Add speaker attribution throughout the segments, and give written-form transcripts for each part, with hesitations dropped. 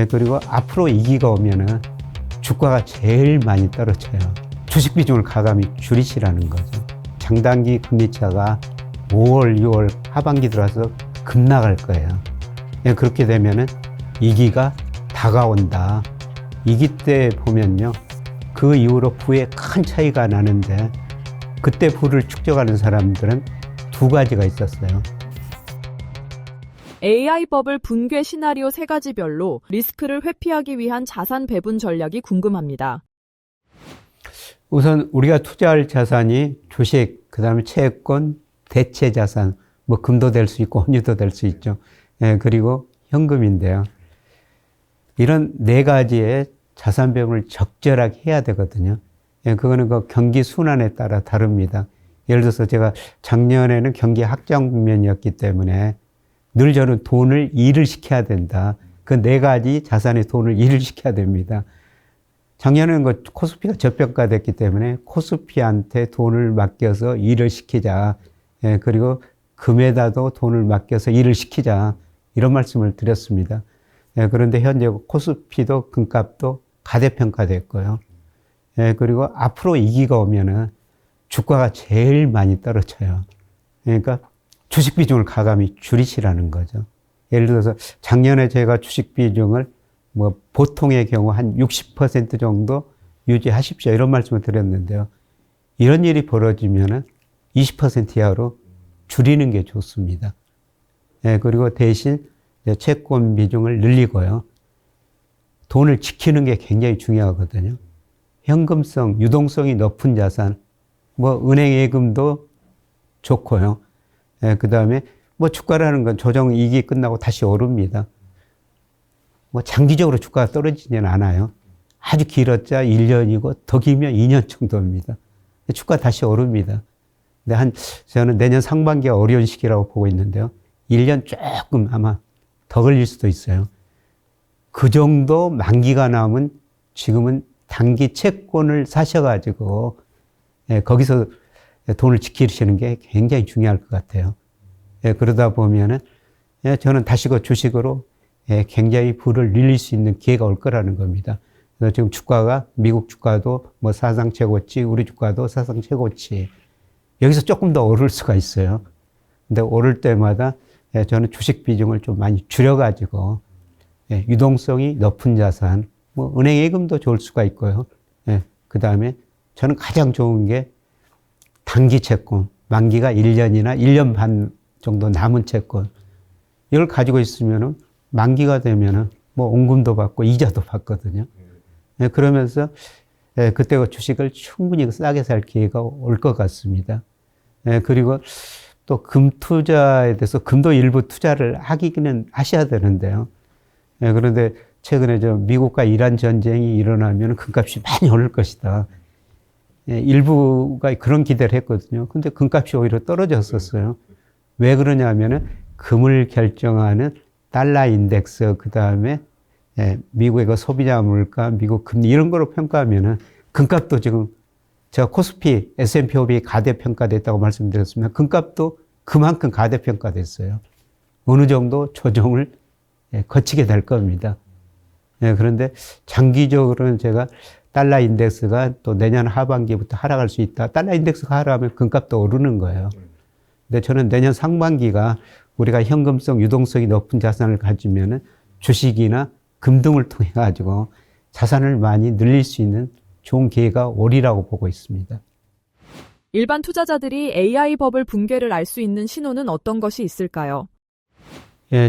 Speaker 1: 그리고 앞으로 위기가 오면은 주가가 제일 많이 떨어져요. 주식 비중을 가감히 줄이시라는 거죠. 장단기 금리차가 5월, 6월 하반기 들어와서 급락할 거예요. 그렇게 되면은 위기가 다가온다. 위기 때 보면요, 그 이후로 부에 큰 차이가 나는데 그때 부를 축적하는 사람들은 두 가지가 있었어요.
Speaker 2: AI 버블 붕괴 시나리오 3가지별로 리스크를 회피하기 위한 자산 배분 전략이 궁금합니다.
Speaker 1: 우선 우리가 투자할 자산이 주식, 그 다음에 채권, 대체 자산, 뭐 금도 될 수 있고 원유도 될 수 있죠. 그리고 현금인데요. 이런 네 가지의 자산 배분을 적절하게 해야 되거든요. 그거는 그 경기 순환에 따라 다릅니다. 예를 들어서 제가 작년에는 경기 확장 국면이었기 때문에 늘 저는 돈을 일을 시켜야 된다. 그 네 가지 자산의 돈을 일을 시켜야 됩니다. 작년에는 그 코스피가 저평가됐기 때문에 코스피한테 돈을 맡겨서 일을 시키자. 그리고 금에다도 돈을 맡겨서 일을 시키자. 이런 말씀을 드렸습니다. 그런데 현재 코스피도 금값도 가대평가됐고요. 그리고 앞으로 위기가 오면은 주가가 제일 많이 떨어져요. 그러니까 주식 비중을 가감히 줄이시라는 거죠. 예를 들어서 작년에 제가 주식 비중을 뭐 보통의 경우 한 60% 정도 유지하십시오. 이런 말씀을 드렸는데요. 이런 일이 벌어지면은 20% 이하로 줄이는 게 좋습니다. 그리고 대신 채권 비중을 늘리고요. 돈을 지키는 게 굉장히 중요하거든요. 현금성, 유동성이 높은 자산, 뭐 은행 예금도 좋고요. 그 다음에 뭐 주가라는 건 조정 이익이 끝나고 다시 오릅니다. 뭐 장기적으로 주가가 떨어지지는 않아요. 아주 길었자 1년이고 더 길면 2년 정도입니다. 주가 다시 오릅니다. 근데 저는 내년 상반기가 어려운 시기라고 보고 있는데요. 1년 조금 아마 더 걸릴 수도 있어요. 그 정도 만기가 남은 지금은 단기 채권을 사셔가지고 거기서 돈을 지키시는 게 굉장히 중요할 것 같아요. 그러다 보면은 저는 다시 그 주식으로 굉장히 부를 늘릴 수 있는 기회가 올 거라는 겁니다. 그래서 지금 주가가 미국 주가도 뭐 사상 최고치, 우리 주가도 사상 최고치. 여기서 조금 더 오를 수가 있어요. 근데 오를 때마다 저는 주식 비중을 좀 많이 줄여가지고 유동성이 높은 자산, 뭐 은행 예금도 좋을 수가 있고요. 그 다음에 저는 가장 좋은 게 단기 채권, 만기가 1년이나 1년 반 정도 남은 채권. 이걸 가지고 있으면은 만기가 되면은 뭐 원금도 받고 이자도 받거든요. 그러면서 그때 그 주식을 충분히 싸게 살 기회가 올 것 같습니다. 그리고 또 금 투자에 대해서 금도 일부 투자를 하기는 하셔야 되는데요. 그런데 최근에 미국과 이란 전쟁이 일어나면 금값이 많이 오를 것이다. 일부가 그런 기대를 했거든요. 근데 금값이 오히려 떨어졌었어요. 왜 그러냐면은 금을 결정하는 달러 인덱스, 그 다음에 미국의 그 소비자 물가, 미국 금리 이런 거로 평가하면은 금값도 지금 제가 코스피, S&P 500이 가대평가됐다고 말씀드렸습니다. 금값도 그만큼 가대평가됐어요. 어느 정도 조정을 거치게 될 겁니다. 그런데 장기적으로는 제가 달러 인덱스가 또 내년 하반기부터 하락할 수 있다. 달러 인덱스가 하락하면 금값도 오르는 거예요. 근데 저는 내년 상반기가 우리가 현금성, 유동성이 높은 자산을 가지면은 주식이나 금 등을 통해 가지고 자산을 많이 늘릴 수 있는 좋은 기회가 오리라고 보고 있습니다.
Speaker 2: 일반 투자자들이 AI 버블 붕괴를 알 수 있는 신호는 어떤 것이 있을까요?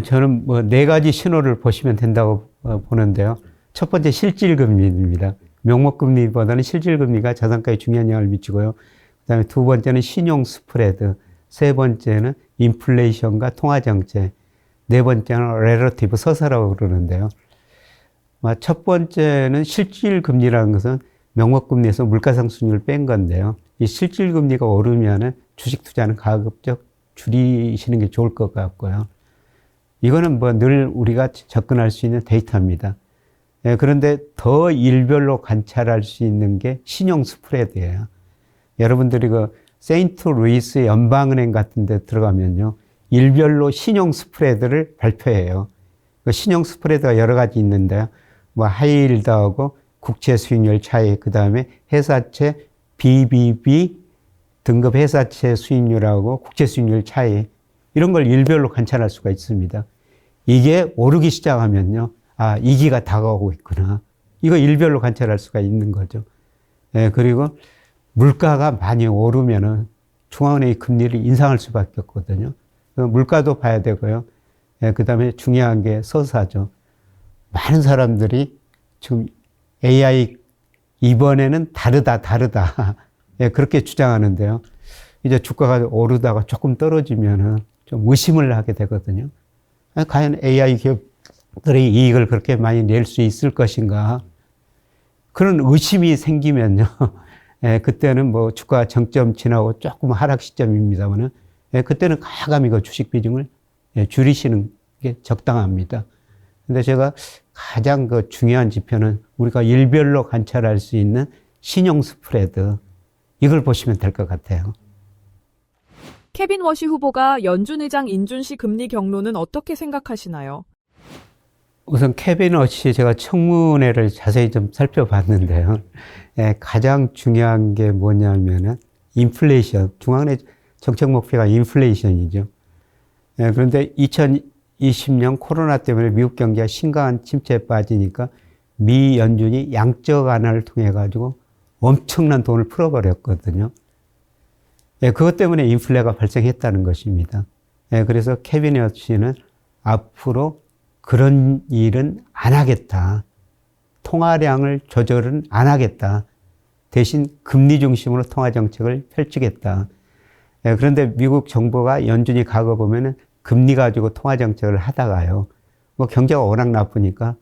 Speaker 1: 저는 뭐 네 가지 신호를 보시면 된다고 보는데요. 첫 번째 실질금리입니다. 명목금리보다는 실질금리가 자산가에 중요한 영향을 미치고요. 그다음에 두 번째는 신용 스프레드, 세 번째는 인플레이션과 통화정책, 네 번째는 렐러티브 서사라고 그러는데요. 첫 번째는 실질금리라는 것은 명목금리에서 물가상승률을 뺀 건데요. 이 실질금리가 오르면은 주식 투자는 가급적 줄이시는 게 좋을 것 같고요. 이거는 뭐 늘 우리가 접근할 수 있는 데이터입니다. 그런데 더 일별로 관찰할 수 있는 게 신용 스프레드예요. 여러분들이 그 세인트루이스 연방은행 같은 데 들어가면요. 일별로 신용 스프레드를 발표해요. 그 신용 스프레드가 여러 가지 있는데요. 뭐 하이힐드하고 국채 수익률 차이, 그 다음에 회사채 BBB 등급 회사채 수익률하고 국채 수익률 차이, 이런 걸 일별로 관찰할 수가 있습니다. 이게 오르기 시작하면요, 아, 이기가 다가오고 있구나. 이거 일별로 관찰할 수가 있는 거죠. 예, 그리고 물가가 많이 오르면은 중앙은행이 금리를 인상할 수밖에 없거든요. 물가도 봐야 되고요. 예, 그 다음에 중요한 게 서사죠. 많은 사람들이 지금 AI 이번에는 다르다. 예, 그렇게 주장하는데요. 이제 주가가 오르다가 조금 떨어지면은 좀 의심을 하게 되거든요. 과연 AI 기업들이 이익을 그렇게 많이 낼 수 있을 것인가? 그런 의심이 생기면요. 예, 그때는 뭐 주가 정점 지나고 조금 하락 시점입니다만은, 예, 그때는 과감히 그 주식 비중을 줄이시는 게 적당합니다. 근데 제가 가장 그 중요한 지표는 우리가 일별로 관찰할 수 있는 신용 스프레드, 이걸 보시면 될 것 같아요.
Speaker 2: 케빈 워시 후보가 연준 의장 인준시 금리 경로는 어떻게 생각하시나요?
Speaker 1: 우선 케빈 워시 제가 청문회를 자세히 좀 살펴봤는데요. 예, 가장 중요한 게 뭐냐면은 인플레이션, 중앙은행 정책 목표가 인플레이션이죠. 예, 그런데 2020년 코로나 때문에 미국 경제가 심각한 침체에 빠지니까 미 연준이 양적 완화를 통해 가지고 엄청난 돈을 풀어버렸거든요. 예, 그것 때문에 인플레가 발생했다는 것입니다. 예, 그래서 케빈 워시는 앞으로 그런 일은 안 하겠다. 통화량을 조절은 안 하겠다. 대신 금리 중심으로 통화 정책을 펼치겠다. 예, 그런데 미국 정부가 연준이 과거 보면은 금리 가지고 통화 정책을 하다가요, 뭐 경제가 워낙 나쁘니까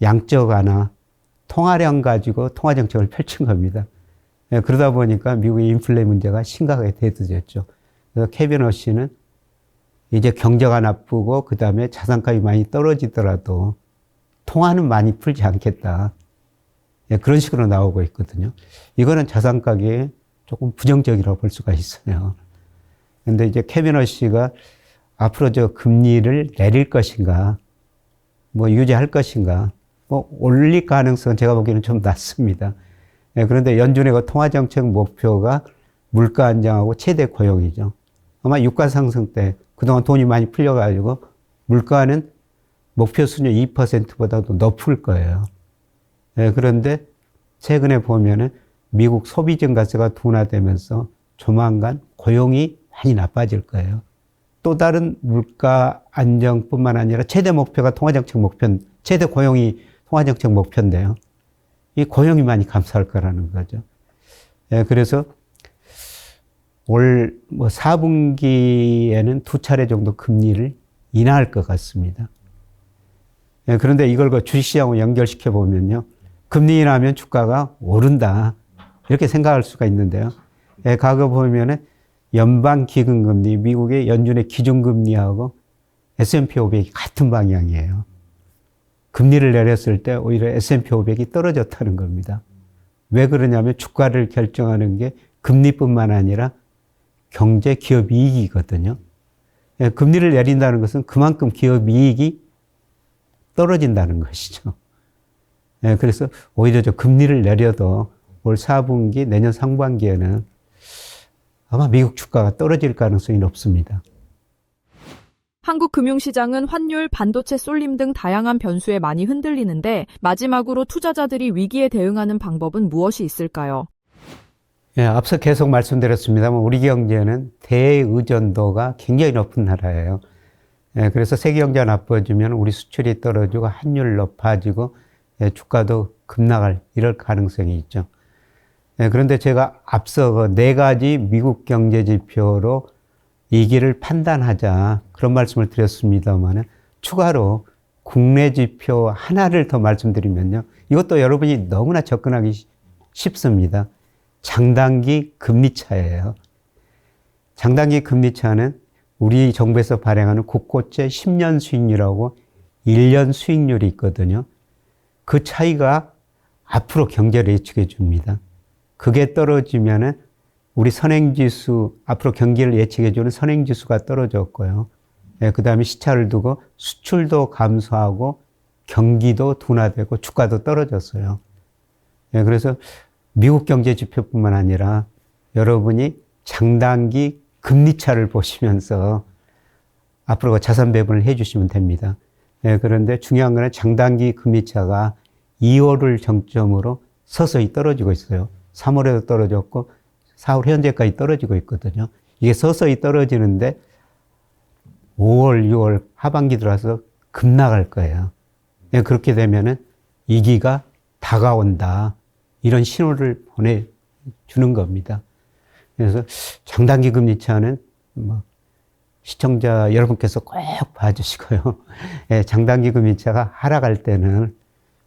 Speaker 1: 양적 완화, 통화량 가지고 통화 정책을 펼친 겁니다. 예, 그러다 보니까 미국의 인플레 문제가 심각하게 대두됐죠. 그래서 케빈 워시는 이제 경제가 나쁘고 그 다음에 자산값이 많이 떨어지더라도 통화는 많이 풀지 않겠다. 예, 그런 식으로 나오고 있거든요. 이거는 자산가격에 조금 부정적이라고 볼 수가 있어요. 근데 이제 케빈 워시가 앞으로 저 금리를 내릴 것인가, 뭐 유지할 것인가, 뭐 올릴 가능성은 제가 보기에는 좀 낮습니다. 예, 그런데 연준의 그 통화정책 목표가 물가 안정하고 최대 고용이죠. 아마 유가 상승 때 그동안 돈이 많이 풀려가지고 물가는 목표 수준 2%보다도 높을 거예요. 예, 그런데 최근에 보면은 미국 소비 증가세가 둔화되면서 조만간 고용이 많이 나빠질 거예요. 또 다른 물가 안정뿐만 아니라 최대 목표가 통화정책 목표, 최대 고용이 통화정책 목표인데요. 이 고용이 많이 감소할 거라는 거죠. 예, 그래서 올 뭐 4분기에는 2차례 정도 금리를 인하할 것 같습니다. 예, 그런데 이걸 그 주식시장으로 연결시켜 보면요, 금리 인하하면 주가가 오른다, 이렇게 생각할 수가 있는데요. 예, 과거 보면은 연방기금금리, 미국의 연준의 기준금리하고 S&P 500이 같은 방향이에요. 금리를 내렸을 때 오히려 S&P 500이 떨어졌다는 겁니다. 왜 그러냐면 주가를 결정하는 게 금리뿐만 아니라 경제 기업 이익이거든요. 예, 금리를 내린다는 것은 그만큼 기업 이익이 떨어진다는 것이죠. 예, 그래서 오히려 저 금리를 내려도 올 4분기, 내년 상반기에는 아마 미국 주가가 떨어질 가능성이 높습니다.
Speaker 2: 한국 금융시장은 환율, 반도체 쏠림 등 다양한 변수에 많이 흔들리는데 마지막으로 투자자들이 위기에 대응하는 방법은 무엇이 있을까요?
Speaker 1: 예, 앞서 계속 말씀드렸습니다만 우리 경제는 대의존도가 굉장히 높은 나라예요. 예, 그래서 세계 경제가 나빠지면 우리 수출이 떨어지고 환율 높아지고, 예, 주가도 급락할 이럴 가능성이 있죠. 예, 그런데 제가 앞서 그 4가지 미국 경제 지표로 이기를 판단하자 그런 말씀을 드렸습니다만, 추가로 국내 지표 하나를 더 말씀드리면요, 이것도 여러분이 너무나 접근하기 쉽습니다. 장단기 금리차예요. 장단기 금리차는 우리 정부에서 발행하는 국고채 10년 수익률하고 1년 수익률이 있거든요. 그 차이가 앞으로 경제를 예측해 줍니다. 그게 떨어지면은 우리 선행지수, 앞으로 경기를 예측해 주는 선행지수가 떨어졌고요. 그 다음에 시차를 두고 수출도 감소하고 경기도 둔화되고 주가도 떨어졌어요. 그래서 미국 경제 지표뿐만 아니라 여러분이 장단기 금리차를 보시면서 앞으로 자산 배분을 해주시면 됩니다. 그런데 중요한 거는 장단기 금리차가 2월을 정점으로 서서히 떨어지고 있어요. 3월에도 떨어졌고 4월 현재까지 떨어지고 있거든요. 이게 서서히 떨어지는데 5월, 6월 하반기 들어와서 급락할 거예요. 그렇게 되면은 위기가 다가온다. 이런 신호를 보내주는 겁니다. 그래서 장단기 금리차는 시청자 여러분께서 꼭 봐주시고요. 장단기 금리차가 하락할 때는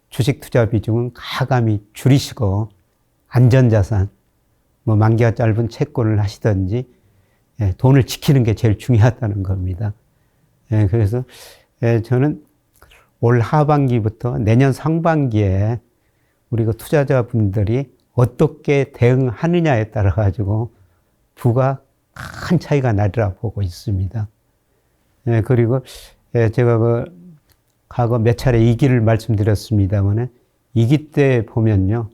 Speaker 1: 주식 투자 비중은 가감히 줄이시고 안전자산, 만기가 짧은 채권을 하시든지 돈을 지키는 게 제일 중요하다는 겁니다. 그래서 저는 올 하반기부터 내년 상반기에 우리 투자자분들이 어떻게 대응하느냐에 따라 가지고 부가 큰 차이가 나리라 보고 있습니다. 그리고 제가 과거 몇 차례 이기를 말씀드렸습니다만 이기 때 보면요.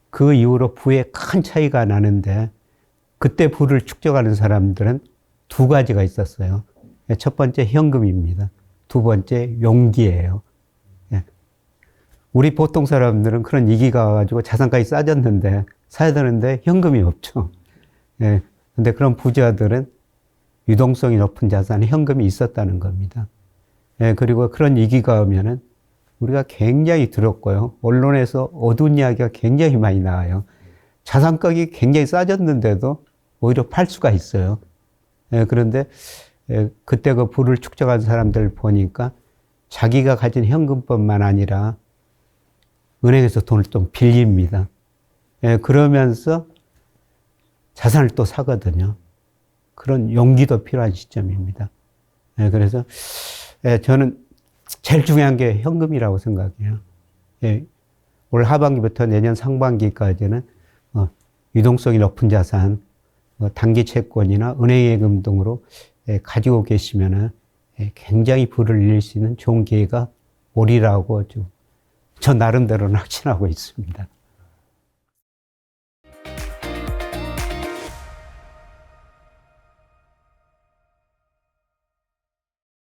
Speaker 1: 그 이후로 부에 큰 차이가 나는데 그때 부를 축적하는 사람들은 두 가지가 있었어요. 첫 번째 현금입니다. 두 번째 용기예요. 우리 보통 사람들은 그런 위기가 와가지고 자산가치 싸졌는데 사야 되는데 현금이 없죠. 근데 그런 부자들은 유동성이 높은 자산에 현금이 있었다는 겁니다. 그리고 그런 위기가 오면은 우리가 굉장히 두렵고요. 언론에서 어두운 이야기가 굉장히 많이 나와요. 자산가격이 굉장히 싸졌는데도 오히려 팔 수가 있어요. 그런데 그때 그 부를 축적한 사람들 보니까 자기가 가진 현금뿐만 아니라 은행에서 돈을 좀 빌립니다. 그러면서 자산을 또 사거든요. 그런 용기도 필요한 시점입니다. 그래서 저는 제일 중요한 게 현금이라고 생각해요. 올 하반기부터 내년 상반기까지는 유동성이 높은 자산, 단기 채권이나 은행예금 등으로 가지고 계시면은 굉장히 부를 일릴 수 있는 좋은 기회가 오리라고 저 나름대로는 확신하고 있습니다.